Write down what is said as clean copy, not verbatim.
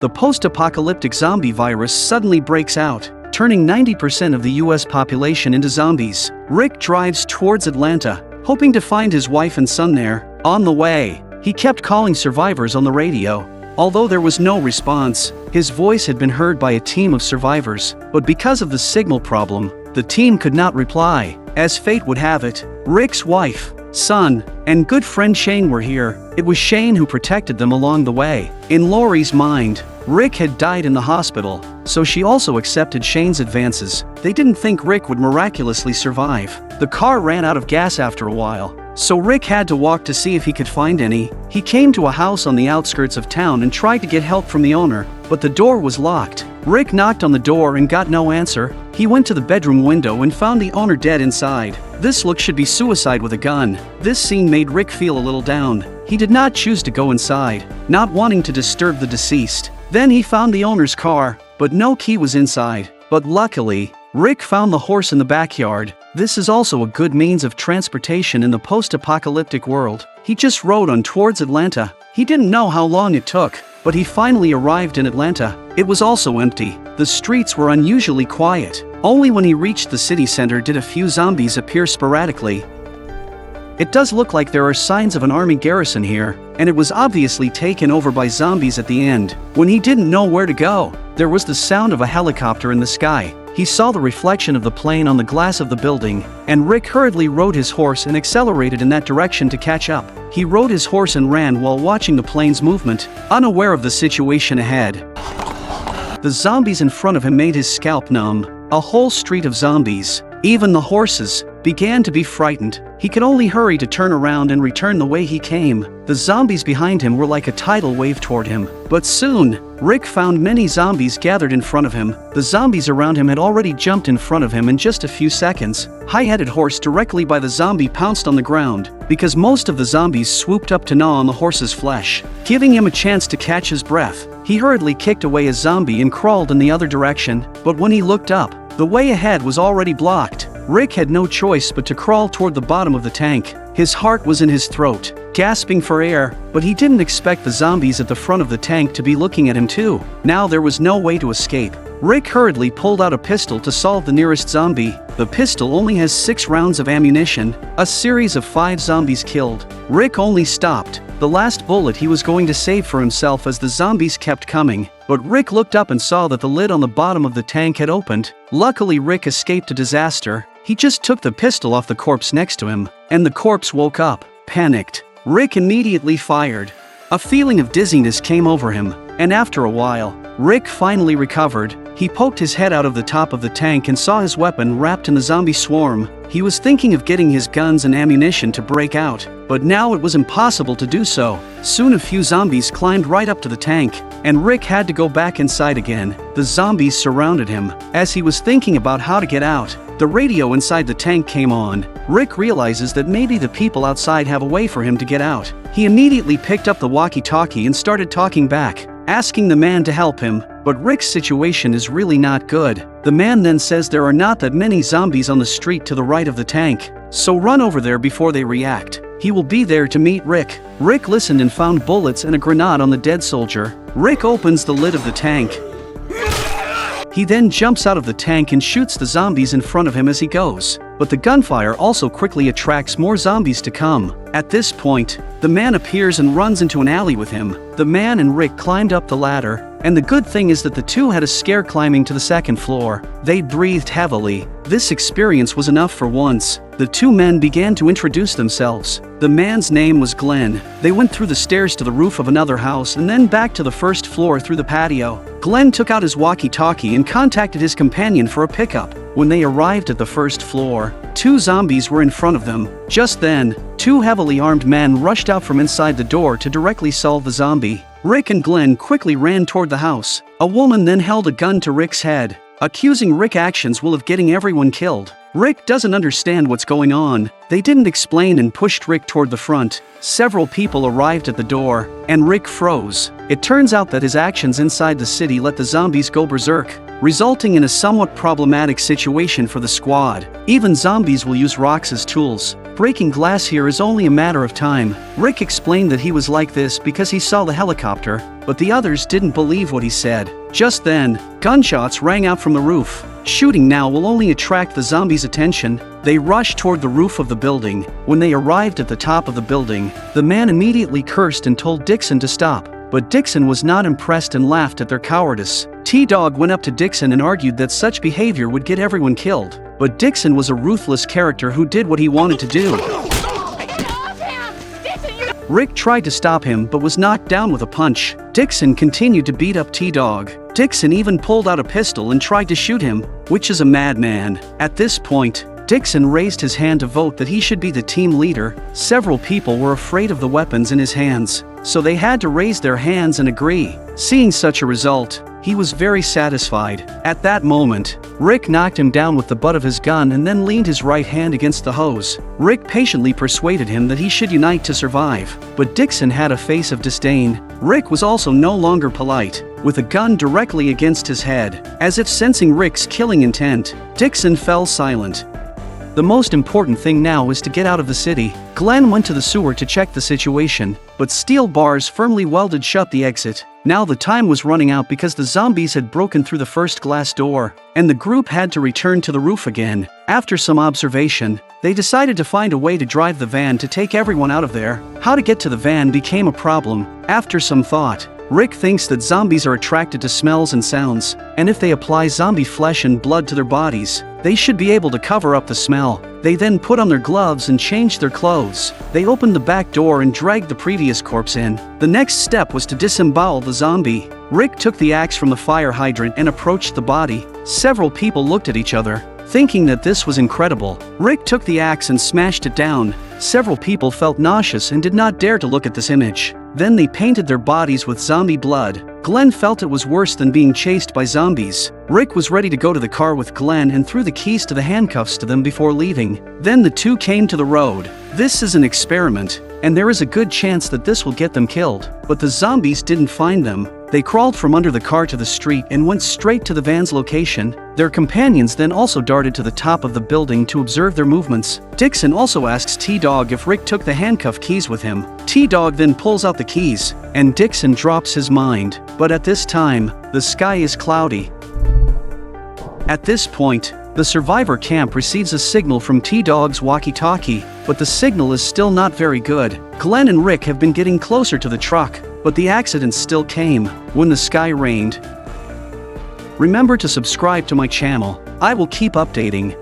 the post-apocalyptic zombie virus suddenly breaks out, turning 90% of the US population into zombies. Rick drives towards Atlanta, hoping to find his wife and son there. On the way, he kept calling survivors on the radio. Although there was no response, his voice had been heard by a team of survivors, but because of the signal problem, the team could not reply. As fate would have it, Rick's wife, son, and good friend Shane were here. It was Shane who protected them along the way. In Lori's mind, Rick had died in the hospital, so she also accepted Shane's advances. They didn't think Rick would miraculously survive. The car ran out of gas after a while, so Rick had to walk to see if he could find any. He came to a house on the outskirts of town and tried to get help from the owner, but the door was locked. Rick knocked on the door and got no answer. He went to the bedroom window and found the owner dead inside. This look should be suicide with a gun. This scene made Rick feel a little down. He did not choose to go inside, not wanting to disturb the deceased. Then he found the owner's car, but no key was inside. But luckily, Rick found the horse in the backyard. This is also a good means of transportation in the post-apocalyptic world. He just rode on towards Atlanta. He didn't know how long it took, but he finally arrived in Atlanta. It was also empty. The streets were unusually quiet. Only when he reached the city center did a few zombies appear sporadically. It does look like there are signs of an army garrison here, and it was obviously taken over by zombies at the end. When he didn't know where to go, there was the sound of a helicopter in the sky. He saw the reflection of the plane on the glass of the building, and Rick hurriedly rode his horse and accelerated in that direction to catch up. He rode his horse and ran while watching the plane's movement, unaware of the situation ahead. The zombies in front of him made his scalp numb. A whole street of zombies, even the horses, began to be frightened. He could only hurry to turn around and return the way he came. The zombies behind him were like a tidal wave toward him. But soon, Rick found many zombies gathered in front of him. The zombies around him had already jumped in front of him in just a few seconds. High-headed horse directly by the zombie pounced on the ground, because most of the zombies swooped up to gnaw on the horse's flesh, giving him a chance to catch his breath. He hurriedly kicked away a zombie and crawled in the other direction, but when he looked up, the way ahead was already blocked. Rick had no choice but to crawl toward the bottom of the tank. His heart was in his throat, gasping for air, but he didn't expect the zombies at the front of the tank to be looking at him too. Now there was no way to escape. Rick hurriedly pulled out a pistol to solve the nearest zombie. The pistol only has 6 rounds of ammunition, a series of 5 zombies killed. Rick only stopped the last bullet he was going to save for himself as the zombies kept coming. But Rick looked up and saw that the lid on the bottom of the tank had opened. Luckily, Rick escaped a disaster. He just took the pistol off the corpse next to him, and the corpse woke up. Panicked, Rick immediately fired. A feeling of dizziness came over him, and after a while, Rick finally recovered. He poked his head out of the top of the tank and saw his weapon wrapped in the zombie swarm. He was thinking of getting his guns and ammunition to break out, but now it was impossible to do so. Soon a few zombies climbed right up to the tank, and Rick had to go back inside again. The zombies surrounded him. As he was thinking about how to get out, the radio inside the tank came on. Rick realizes that maybe the people outside have a way for him to get out. He immediately picked up the walkie-talkie and started talking back, asking the man to help him, but Rick's situation is really not good. The man then says there are not that many zombies on the street to the right of the tank, so run over there before they react. He will be there to meet Rick. Rick listened and found bullets and a grenade on the dead soldier. Rick opens the lid of the tank. He then jumps out of the tank and shoots the zombies in front of him as he goes. But the gunfire also quickly attracts more zombies to come. At this point, the man appears and runs into an alley with him. The man and Rick climbed up the ladder, and the good thing is that the two had a scare climbing to the second floor. They breathed heavily. This experience was enough for once. The two men began to introduce themselves. The man's name was Glenn. They went through the stairs to the roof of another house and then back to the first floor through the patio. Glenn took out his walkie-talkie and contacted his companion for a pickup. When they arrived at the first floor, 2 zombies were in front of them. Just then, 2 heavily armed men rushed out from inside the door to directly solve the zombie. Rick and Glenn quickly ran toward the house. A woman then held a gun to Rick's head, accusing Rick actions will of getting everyone killed. Rick doesn't understand what's going on. They didn't explain and pushed Rick toward the front. Several people arrived at the door, and Rick froze. It turns out that his actions inside the city let the zombies go berserk, resulting in a somewhat problematic situation for the squad. Even zombies will use rocks as tools. breaking glass here is only a matter of time. Rick explained that he was like this because he saw the helicopter, but the others didn't believe what he said. Just then, gunshots rang out from the roof. Shooting now will only attract the zombies' attention. They rushed toward the roof of the building. When they arrived at the top of the building, the man immediately cursed and told Dixon to stop. But Dixon was not impressed and laughed at their cowardice. T-Dog went up to Dixon and argued that such behavior would get everyone killed. But Dixon was a ruthless character who did what he wanted to do. Rick tried to stop him but was knocked down with a punch. Dixon continued to beat up T-Dog. Dixon even pulled out a pistol and tried to shoot him, which is a madman. At this point, Dixon raised his hand to vote that he should be the team leader. Several people were afraid of the weapons in his hands, so they had to raise their hands and agree. Seeing such a result, he was very satisfied. At that moment, Rick knocked him down with the butt of his gun and then leaned his right hand against the hose. Rick patiently persuaded him that he should unite to survive, but Dixon had a face of disdain. Rick was also no longer polite, with a gun directly against his head. As if sensing Rick's killing intent, Dixon fell silent. The most important thing now is to get out of the city. Glenn went to the sewer to check the situation, but steel bars firmly welded shut the exit. Now the time was running out because the zombies had broken through the first glass door, and the group had to return to the roof again. After some observation, they decided to find a way to drive the van to take everyone out of there. How to get to the van became a problem. After some thought, Rick thinks that zombies are attracted to smells and sounds, and if they apply zombie flesh and blood to their bodies, they should be able to cover up the smell. They then put on their gloves and changed their clothes. They opened the back door and dragged the previous corpse in. The next step was to disembowel the zombie. Rick took the axe from the fire hydrant and approached the body. Several people looked at each other, thinking that this was incredible. Rick took the axe and smashed it down. Several people felt nauseous and did not dare to look at this image. Then they painted their bodies with zombie blood. Glenn felt it was worse than being chased by zombies. Rick was ready to go to the car with Glenn and threw the keys to the handcuffs to them before leaving. Then the two came to the road. This is an experiment, and there is a good chance that this will get them killed. But the zombies didn't find them. They crawled from under the car to the street and went straight to the van's location. Their companions then also darted to the top of the building to observe their movements. Dixon also asks T-Dog if Rick took the handcuff keys with him. T-Dog then pulls out the keys, and Dixon drops his mind. But at this time, the sky is cloudy. At this point, the survivor camp receives a signal from T-Dog's walkie-talkie, but the signal is still not very good. Glenn and Rick have been getting closer to the truck, but the accident still came when the sky rained. Remember to subscribe to my channel. I will keep updating.